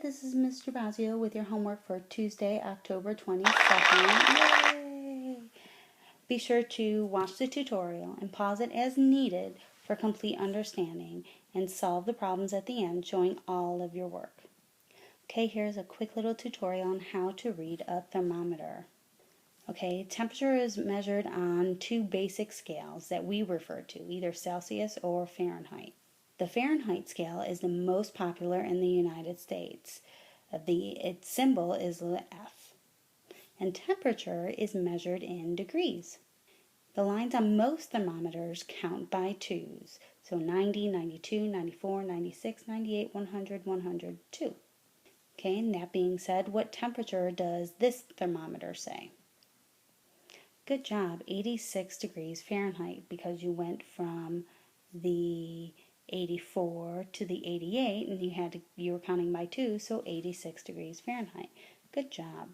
this is Mr. Bazio with your homework for Tuesday, October 22nd. Yay! Be sure to watch the tutorial and pause it as needed for complete understanding and solve the problems at the end showing all of your work. Okay, here's a quick little tutorial on how to read a thermometer. Okay, temperature is measured on two basic scales that we refer to, either Celsius or Fahrenheit. The Fahrenheit scale is the most popular in the United States. Its symbol is the F. And temperature is measured in degrees. The lines on most thermometers count by twos. So 90, 92, 94, 96, 98, 100, 102. Okay, and that being said, what temperature does this thermometer say? Good job, 86 degrees Fahrenheit, because you went from the 84 to the 88 and you were counting by two, so 86 degrees Fahrenheit. Good job.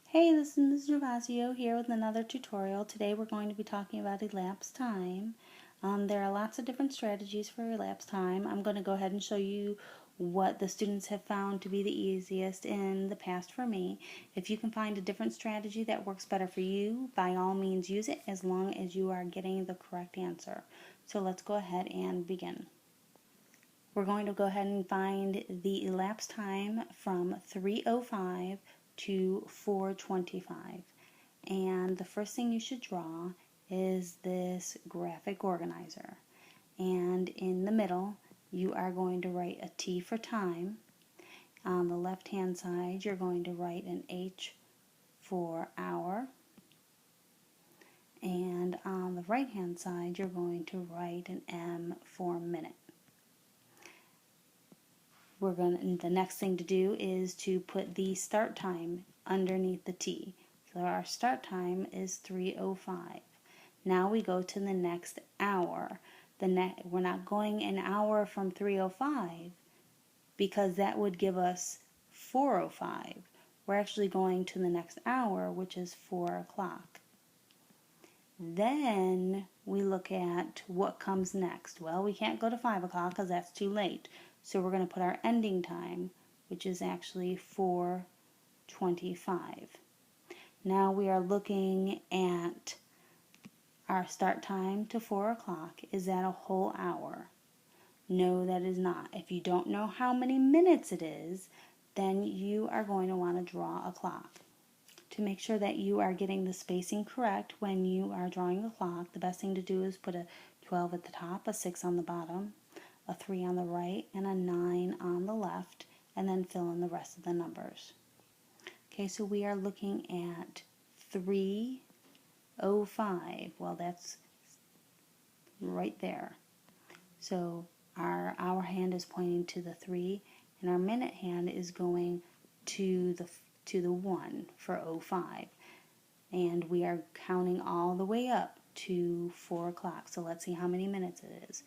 Hey, this is Mr. Vazio here with another tutorial. Today we're going to be talking about elapsed time. There are lots of different strategies for elapsed time. I'm going to go ahead and show you what the students have found to be the easiest in the past for me. If you can find a different strategy that works better for you, by all means use it as long as you are getting the correct answer. So let's go ahead and begin. We're going to go ahead and find the elapsed time from 3:05 to 4:25. And the first thing you should draw is this graphic organizer. And in the middle, you are going to write a T for time. On the left-hand side, you're going to write an H for hour. And on the right-hand side, you're going to write an M for minute. The next thing to do is to put the start time underneath the T. So our start time is 3:05. Now we go to the next hour. We're not going an hour from 3:05 because that would give us 4:05. We're actually going to the next hour, which is 4 o'clock. Then we look at what comes next. Well, we can't go to 5 o'clock because that's too late. So we're going to put our ending time, which is actually 4:25. Now we are looking at our start time to 4 o'clock. Is that a whole hour? No, that is not. If you don't know how many minutes it is, then you are going to want to draw a clock. To make sure that you are getting the spacing correct when you are drawing the clock, the best thing to do is put a 12 at the top, a 6 on the bottom, a 3 on the right, and a 9 on the left, and then fill in the rest of the numbers. Okay, so we are looking at 3:05. Well, that's right there. So our hour hand is pointing to the 3, and our minute hand is going to the 1 for 05. And we are counting all the way up to 4 o'clock. So let's see how many minutes it is.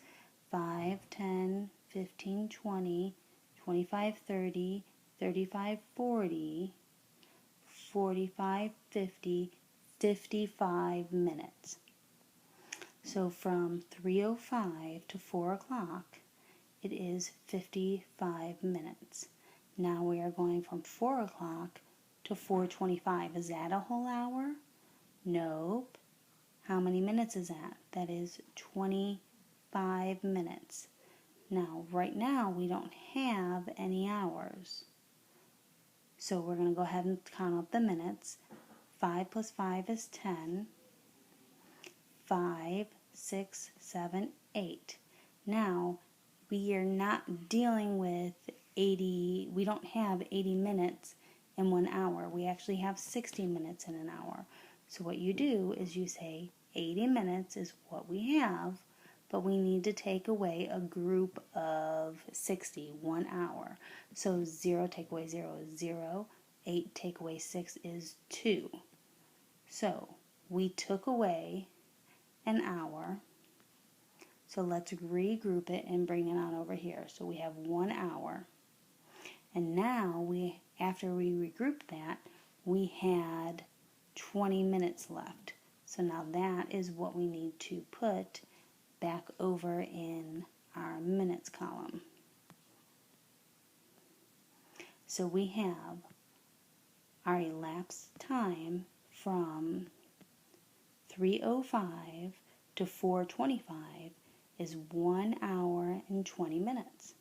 5, 10, 15, 20, 25, 30, 35, 40, 45, 50, 55 minutes. So from 3:05 to 4 o'clock, it is 55 minutes. Now we are going from 4 o'clock to 4:25. Is that a whole hour? Nope. How many minutes is that? That is 25 minutes. Now, right now, we don't have any hours. So we're going to go ahead and count up the minutes. 5 plus 5 is 10. 5, 6, 7, 8. Now, we are not dealing with 80, we don't have 80 minutes in 1 hour. We actually have 60 minutes in an hour. So what you do is you say 80 minutes is what we have, but we need to take away a group of 60, 1 hour. So 0 take away 0 is 0, 8 take away 6 is 2. So we took away an hour. So let's regroup it and bring it on over here. So we have 1 hour. And now after we regroup that, we had 20 minutes left. So now that is what we need to put back over in our minutes column. So we have our elapsed time from 3:05 to 4:25 is 1 hour and 20 minutes.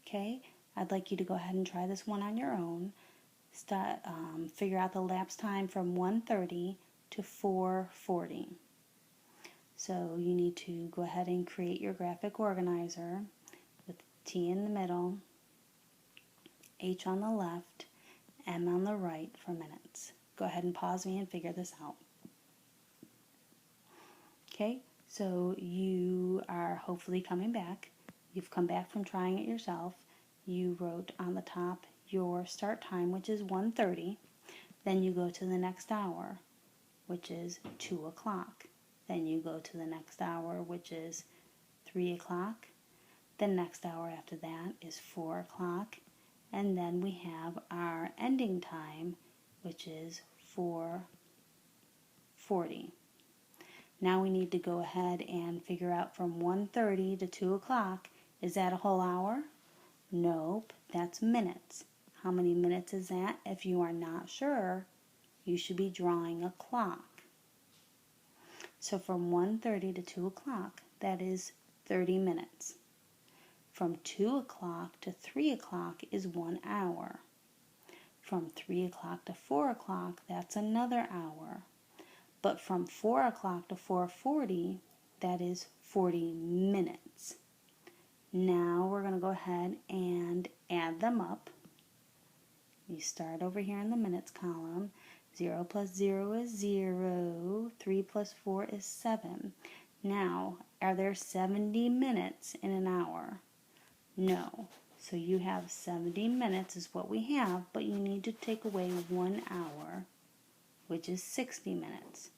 Okay, I'd like you to go ahead and try this one on your own. Figure out the elapsed time from 1:30 to 4:40. So you need to go ahead and create your graphic organizer with T in the middle, H on the left, M on the right for minutes. Go ahead and pause me and figure this out. Okay, so you are hopefully coming back. You've come back from trying it yourself. You wrote on the top your start time, which is 1:30. Then you go to the next hour, which is 2 o'clock. Then you go to the next hour, which is 3 o'clock. The next hour after that is 4 o'clock. And then we have our ending time, which is 4:40. Now we need to go ahead and figure out from 1:30 to 2 o'clock. Is that a whole hour? Nope, that's minutes. How many minutes is that? If you are not sure, you should be drawing a clock. So from 1:30 to 2 o'clock, that is 30 minutes. From 2 o'clock to 3 o'clock is 1 hour. From 3 o'clock to 4 o'clock, that's another hour. But from 4 o'clock to 4:40, that is 40 minutes. Now we're going to go ahead and add them up. You start over here in the minutes column. 0 plus 0 is 0. 3 plus 4 is 7. Now, are there 70 minutes in an hour? No. So you have 70 minutes is what we have, but you need to take away 1 hour, which is 60 minutes.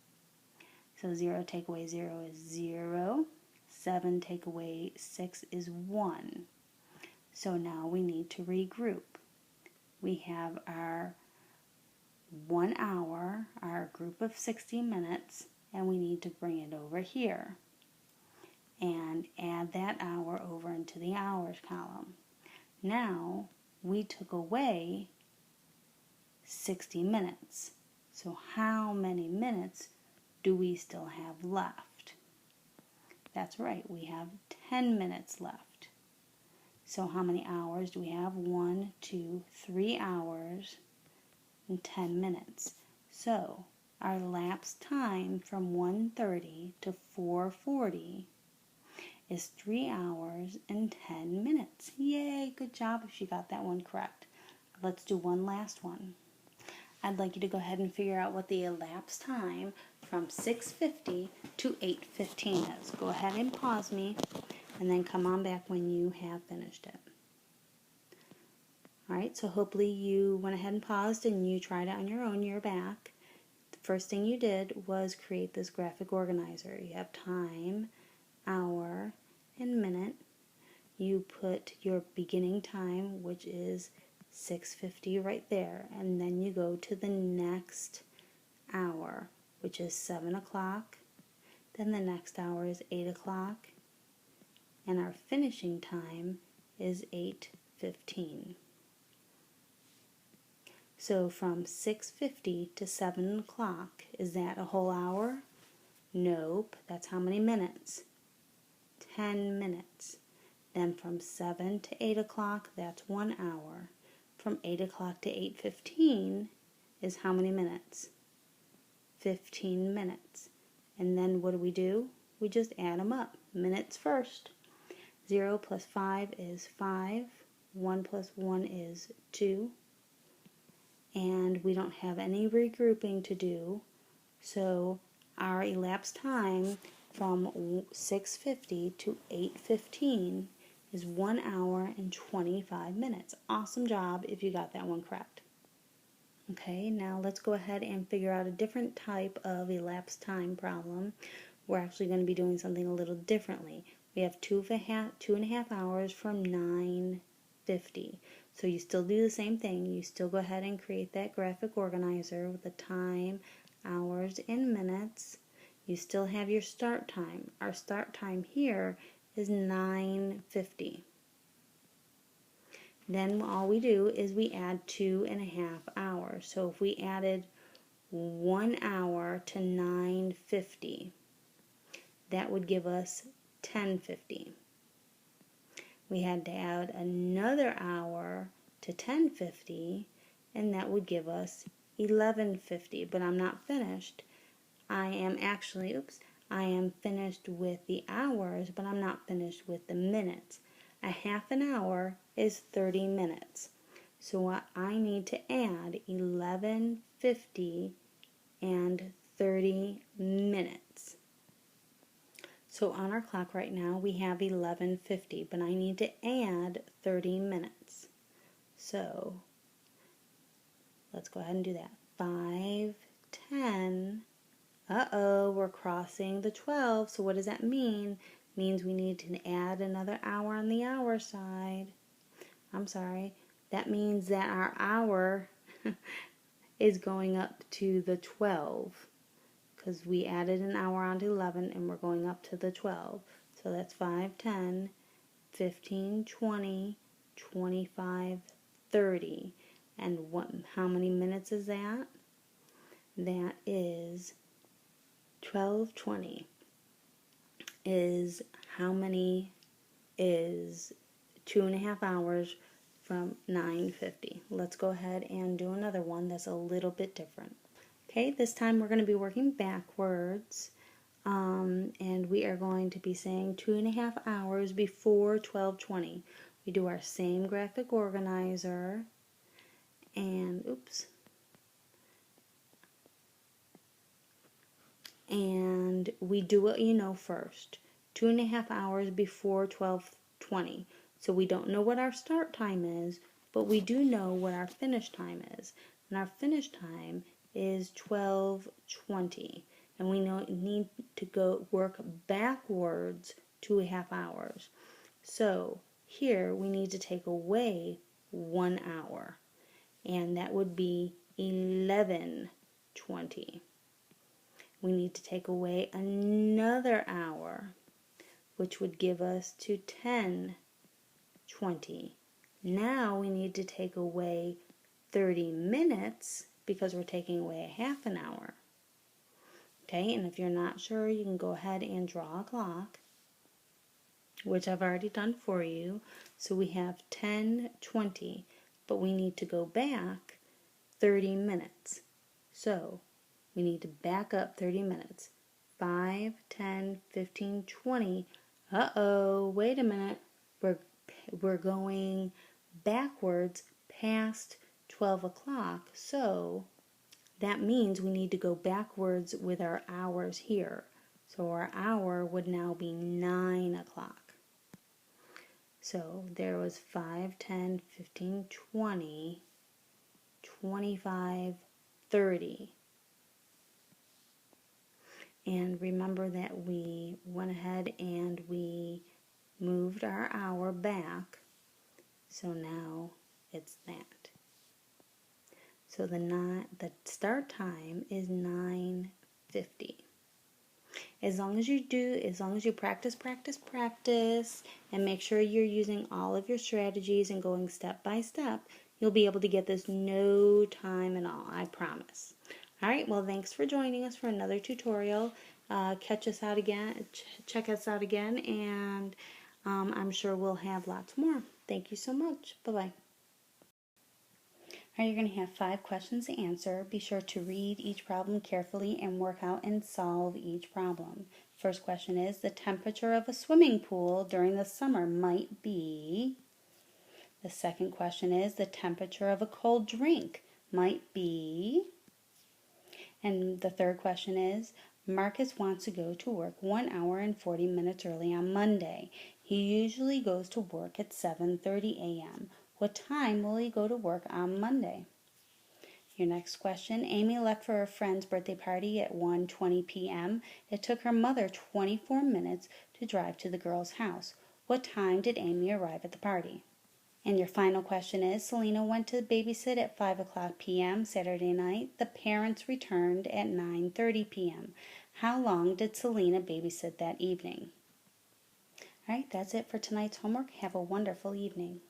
So 0 take away 0 is 0. 7 take away 6 is 1. So now we need to regroup. We have our 1 hour, our group of 60 minutes, and we need to bring it over here and add that hour over into the hours column. Now we took away 60 minutes. So how many minutes do we still have left? That's right, we have 10 minutes left. So how many hours do we have? 1, 2, 3 hours and 10 minutes. So our elapsed time from 1:30 to 4:40 is 3 hours and 10 minutes. Yay, good job if you got that one correct. Let's do one last one. I'd like you to go ahead and figure out what the elapsed time from 6:50 to 8:15 is. Go ahead and pause me and then come on back when you have finished it. Alright, so hopefully you went ahead and paused and you tried it on your own. You're back. The first thing you did was create this graphic organizer. You have time, hour, and minute. You put your beginning time, which is 6:50 right there, and then you go to the next hour, which is 7 o'clock. Then the next hour is 8 o'clock, and our finishing time is 8:15. So from 6:50 to 7 o'clock, is that a whole hour? Nope, that's how many minutes? 10 minutes. Then from 7 to 8 o'clock, that's 1 hour. From 8 o'clock to 8:15 is how many minutes? 15 minutes. And then what do? We just add them up. Minutes first. 0 plus 5 is 5. 1 plus 1 is 2. And we don't have any regrouping to do. So our elapsed time from 6:50 to 8:15 is 1 hour and 25 minutes. Awesome job if you got that one correct. Okay, now let's go ahead and figure out a different type of elapsed time problem. We're actually going to be doing something a little differently. We have 2.5 hours from 9:50. So you still do the same thing. You still go ahead and create that graphic organizer with the time, hours, and minutes. You still have your start time. Our start time here is 9:50. then all we do is we add 2.5 hours. So if we added 1 hour to 9:50, that would give us 10:50. We had to add another hour to 10:50, and that would give us 11:50. But I'm not finished. I am finished with the hours, but I'm not finished with the minutes. A half an hour is 30 minutes. So I need to add 11:50 and 30 minutes. So on our clock right now we have 11:50, but I need to add 30 minutes. So let's go ahead and do that. 5, 10. We're crossing the 12. So what does that mean? Means we need to add another hour on the hour side. I'm sorry. That means that our hour is going up to the 12, because we added an hour onto 11 and we're going up to the 12. So that's 5, 10, 15, 20, 25, 30. And how many minutes is that? That is 12:20 is how many is 2.5 hours from 9:50. Let's go ahead and do another one that's a little bit different. Okay, this time we're going to be working backwards, and we are going to be saying 2.5 hours before 12:20. We do our same graphic organizer, and and we do what you know first. 2.5 hours before 12:20. So we don't know what our start time is, but we do know what our finish time is. And our finish time is 12:20. And we need to go work backwards 2.5 hours. So here we need to take away 1 hour. And that would be 11:20. We need to take away another hour, which would give us to 10:20. Now we need to take away 30 minutes because we're taking away a half an hour. Okay, and if you're not sure, you can go ahead and draw a clock, which I've already done for you. So we have 10:20, but we need to go back 30 minutes. So we need to back up 30 minutes. 5, 10, 15, 20. Wait a minute. We're going backwards past 12 o'clock. So that means we need to go backwards with our hours here. So our hour would now be 9 o'clock. So there was 5, 10, 15, 20, 25, 30. And remember that we went ahead and we moved our hour back. So now it's that. So the start time is 9:50. As long as you practice, and make sure you're using all of your strategies and going step by step, you'll be able to get this no time at all, I promise. Alright, well, thanks for joining us for another tutorial. Check us out again, and I'm sure we'll have lots more. Thank you so much. Bye-bye. Alright, you're going to have 5 questions to answer. Be sure to read each problem carefully and work out and solve each problem. First question is, the temperature of a swimming pool during the summer might be... The second question is, the temperature of a cold drink might be... And the third question is, Marcus wants to go to work 1 hour and 40 minutes early on Monday. He usually goes to work at 7:30 a.m. What time will he go to work on Monday? Your next question, Amy left for her friend's birthday party at 1:20 p.m. It took her mother 24 minutes to drive to the girl's house. What time did Amy arrive at the party? And your final question is, Selena went to babysit at 5:00 p.m. Saturday night. The parents returned at 9:30 p.m. How long did Selena babysit that evening? All right, that's it for tonight's homework. Have a wonderful evening.